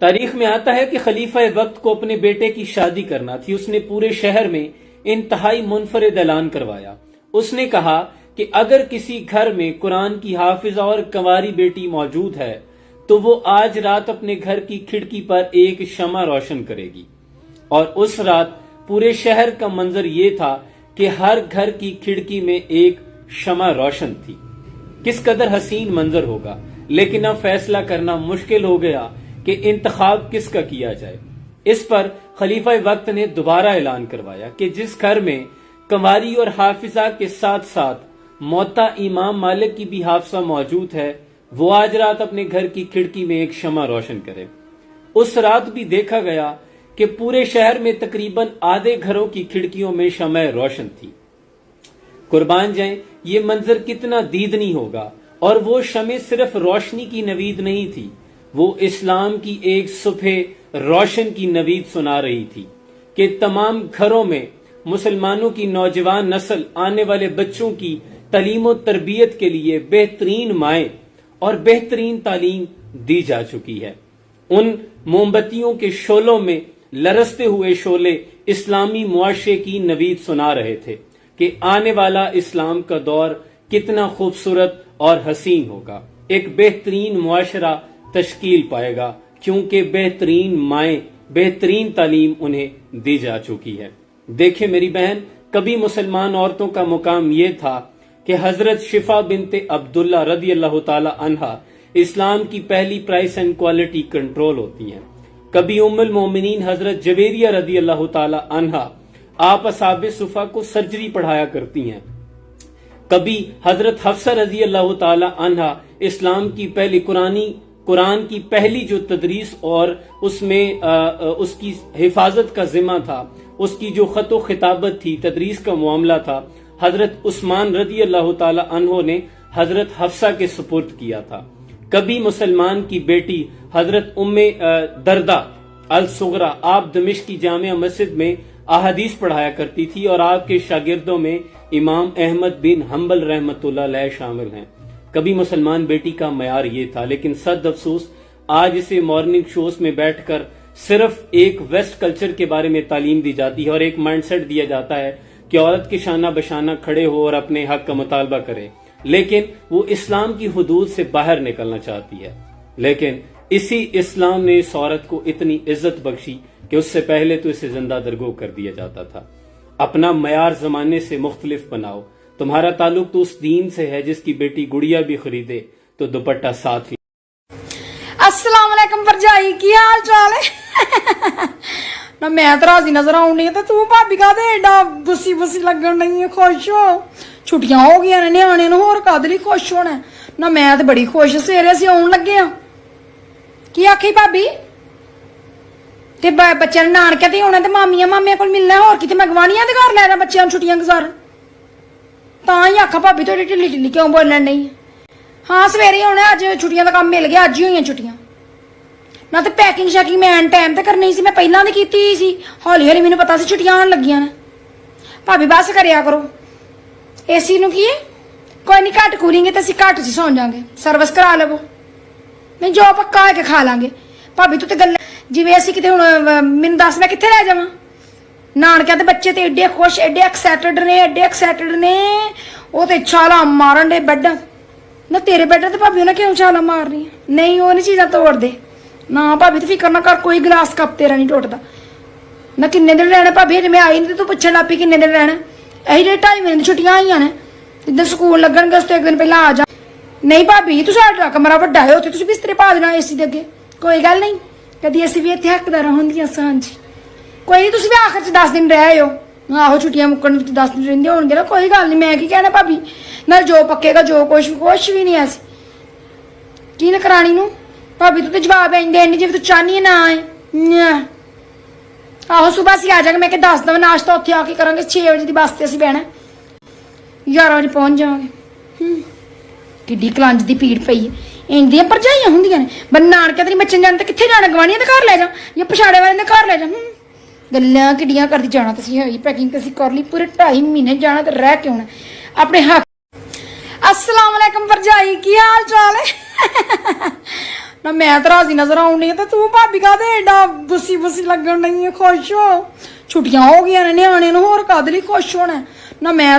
तारीख में आता है कि खलीफा वक्त को अपने बेटे की शादी करना थी। उसने पूरे शहर में इंतहाई मुनफरिद ऐलान करवाया। उसने कहा कि अगर किसी घर में कुरान की हाफिजा और कंवारी बेटी मौजूद है तो वो आज रात अपने घर की खिड़की पर एक शमा रोशन करेगी। और उस रात पूरे शहर का मंजर ये था कि हर घर की खिड़की में एक शमा रोशन थी। किस कदर हसीन मंजर होगा, लेकिन अब फैसला करना मुश्किल हो गया कि इंतखाब किसका किया जाए। इस पर खलीफा वक्त ने दोबारा ऐलान करवाया कि जिस घर में कंवारी और हाफिजा के साथ साथ मौता इमाम मालिक की भी हाफिजा मौजूद है, वो आज रात अपने घर की खिड़की में एक शमा रोशन करे। उस रात भी देखा गया कि पूरे शहर में तकरीबन आधे घरों की खिड़कियों में शमा रोशन थी। कुर्बान जाएं, ये मंजर कितना दीदनी होगा। और वो शमे सिर्फ रोशनी की नवीद नहीं थी, वो इस्लाम की एक सुबह रोशन की नवीद सुना रही थी कि तमाम घरों में मुसलमानों की नौजवान नस्ल आने वाले बच्चों की तालीम और तरबियत के लिए बेहतरीन माएं और बेहतरीन तालीम दी जा चुकी है। उन मोमबत्तियों के शोलों में लरसते हुए शोले इस्लामी मुआशरे की नवीद सुना रहे थे कि आने वाला इस्लाम का दौर कितना खूबसूरत और हसीन होगा। एक बेहतरीन मुआशरा तश्कील पाएगा क्योंकि बेहतरीन माएं, बेहतरीन तालीम उन्हें दी जा चुकी है। देखे मेरी बहन, कभी मुसलमान औरतों का मुकाम ये था कि हजरत शिफा बिनते अब्दुल्ला रदी अल्लाह ताला अन्हा इस्लाम की पहली प्राइस एंड क्वालिटी कंट्रोल होती हैं। कभी उम्मुल मोमिनीन हजरत जवेरिया रदी अल्लाह ताला अन्हा आप असहाबे सुफा को सर्जरी पढ़ाया करती हैं। कभी हजरत हफ्सा रजी अल्लाह ताला अन्हा इस्लाम की पहली कुरान की पहली जो तदरीस और उसमें उसकी हिफाजत का जिम्मा था, उसकी जो खतो खिताबत थी, तदरीस का मामला था, हजरत उस्मान रजी अल्लाह ताला अन्हो ने हजरत हफ्सा के सुपुर्द किया था। कभी मुसलमान की बेटी हजरत उम्मे दरदा अल सुगरा आप दमिश्क की जामिया मस्जिद में अहादीस पढ़ाया करती थी और आपके शागिर्दों में इमाम अहमद बिन हम्बल रहमतुल्लाह अलैह शामिल हैं। कभी मुसलमान बेटी का मयार ये था, लेकिन सद अफसोस आज इसे मॉर्निंग शोज में बैठकर सिर्फ एक वेस्ट कल्चर के बारे में तालीम दी जाती है और एक माइंडसेट दिया जाता है कि औरत के शाना बशाना खड़े हो और अपने हक का मुतालबा करे, लेकिन वो इस्लाम की हुदूद से बाहर निकलना चाहती है। लेकिन इसी इस्लाम ने इस औरत को इतनी इज्जत बख्शी कि उससे पहले तो इसे जिंदा दरगो कर दिया जाता था। अपना मयार जमाने से मुख्तलिफ बनाओ। तुम्हारा ताल्लुक तो उस दीन से है जिसकी बेटी गुड़िया भी खरीदे तो दुपट्टा साथ ही। अस्सलाम वालेकुम भरजाई, की हाल चाल है? ना मैं तो राजी नजर आउंडी ते तू भाभी कादे एडा बुसी बुसी लगन नहीं है? खुश हो? छुट्टियां हो गई ने न्याणे नूं, होर कादे लई खुश होना? ना मैं तो बड़ी खुश, सवेरे असीं आउण लगे आ। की आखी भाभी? ते बच्चों ने नानके ते होना ते मामिया मामिया कोल मिलना, होर किते मैं गवानियां दे घर लै जां बच्चों नूं छुट्टियां गुजारन? तां ही आखा भाभी थोड़ी ढिल्ली ढिल्ली क्यों बोलन नहीं? हाँ सवेरे होना, अज छुट्टियां का काम मिल गया, अज ही होईयां छुट्टियां। ना तो पैकिंग शैकिंग मैं टाइम ते करनी सी, मैं पहलां दी कीती सी, हौली हौली मैनूं पता सी छुट्टियां आउण लगियां ने। भाभी बस करया करो, एसी नूं की कोई नहीं, घट कूलिंग ते असीं घट च सौ जांगे, सर्विस करा लवो, मैं जो पक्का होके खा लांगे। भाभी तू ते गल्लां जिवें असीं किते हुण मैनूं दस मैं कित्थे लै जावां? नानकिਆਂ ਦੇ ਬੱਚੇ ਤੇ ਏਡੇ ਖੁਸ਼, ਏਡੇ ਐਕਸਾਈਟਡ ਨੇ, ਉਹ ਤੇ ਛਾਲਾਂ ਮਾਰਨ ਦੇ ਬੈੱਡ ਨਾ। ਤੇਰੇ ਬੈੱਡ ਤੇ ਭਾਬੀ ਉਹਨੇ ਕਿਉਂ ਛਾਲਾਂ ਮਾਰਨੀ? ਨਹੀਂ, ਉਹ ਨਹੀਂ ਚੀਜ਼ਾਂ ਤੋੜਦੇ ਨਾ ਭਾਬੀ, ਤੇ ਫਿਕਰ ਨਾ ਕਰ, ਕੋਈ ਗਲਾਸ ਕੱਪ ਤੇਰਾ ਨਹੀਂ ਟੁੱਟਦਾ ਨਾ। ਕਿੰਨੇ ਦਿਨ ਰਹਿਣਾ ਭਾਬੀ? ਅਜੇ ਮੈਂ ਆਈ ਨਹੀਂ ਤੇ ਤੂੰ ਪੁੱਛਣ ਲੱਗ ਪਈ ਕਿੰਨੇ ਦਿਨ ਰਹਿਣਾ? ਇਹੀ ਜਿਹੜੇ 2.5 ਮਹੀਨੇ ਦੀ ਛੁੱਟੀਆਂ ਆਈਆਂ ਨੇ, ਜਿੱਦਾਂ ਸਕੂਲ ਲੱਗਣਗੇ ਉਸ ਤੋਂ ਇੱਕ ਦਿਨ ਪਹਿਲਾਂ ਆ ਜਾ। ਨਹੀਂ ਭਾਬੀ, ਤੂੰ ਸਾਡਾ ਕਮਰਾ ਵੱਡਾ ਹੈ, ਉੱਥੇ ਤੁਸੀਂ ਬਿਸਤਰੇ ਪਾ ਦੇਣਾ ਏਸੀ ਦੇ ਅੱਗੇ, ਕੋਈ ਗੱਲ ਨਹੀਂ। ਕਦੀ ਅਸੀਂ ਵੀ ਇੱਥੇ ਹੱਕਦਾਰਾਂ ਹੁੰਦੀਆਂ ਸਾਂ ਜੀ। कोई नहीं, तुम भी आखिर च 10 दिन रहे हो, आहो छुट्टियां मुक्कण 10 दिन रहिंदे होणगे ना, कोई गल नहीं, मैं की कहना भाभी, नाल जो पक्केगा जो कुछ भी नहीं ऐसी की नकरानी नूं। भाभी तू तो जवाब इंज देनी जिवें तू चाहनी है ना आए। आहो सुबह असीं आ जाएंगे, मैं कि 10 दवा नाश्ता उत्थे आके करांगे, 6 बजे की बस ते असीं बहना, 11 बजे पहुंच जावांगे। किड्डी कलंज दी पीड़ पई है, इंज दियां भरजाइयां हुंदियां ने। बन नानके ते बच्चे जाण ते कित्थे जाना? गवानियां दे घर लै जा या पछाड़े वाले दे घर लै जा। गल्लां किड्डियां करदी जाना तुसीं, होई पैकिंग ते असीं कर ली, पूरे 2.5 महीने जाना ते रह के आउणा अपने हक। अस्सलाम वालेकुम भरजाई, की हाल चाल है? ਨਾ ਮੈਂ ਤਾਂ ਰਾਜ਼ੀ ਨਜ਼ਰ ਆਉਂਦੀ ਤੇ ਤੂੰ ਭਾਬੀ ਕਾਹਦੇ ਐਡਾ ਗੁੱਸੀ ਬੁੱਸੀ ਲੱਗਣ ਨਹੀਂ ਖੁਸ਼ ਹੋ। ਛੁੱਟੀਆਂ ਹੋ ਗਈਆਂ ਨੇ ਨਿਆਣੇ ਨੂੰ, ਹੋਰ ਕਾਹਦੇ ਲਈ ਖੁਸ਼ ਹੋਣਾ। ਨਾ ਮੈਂ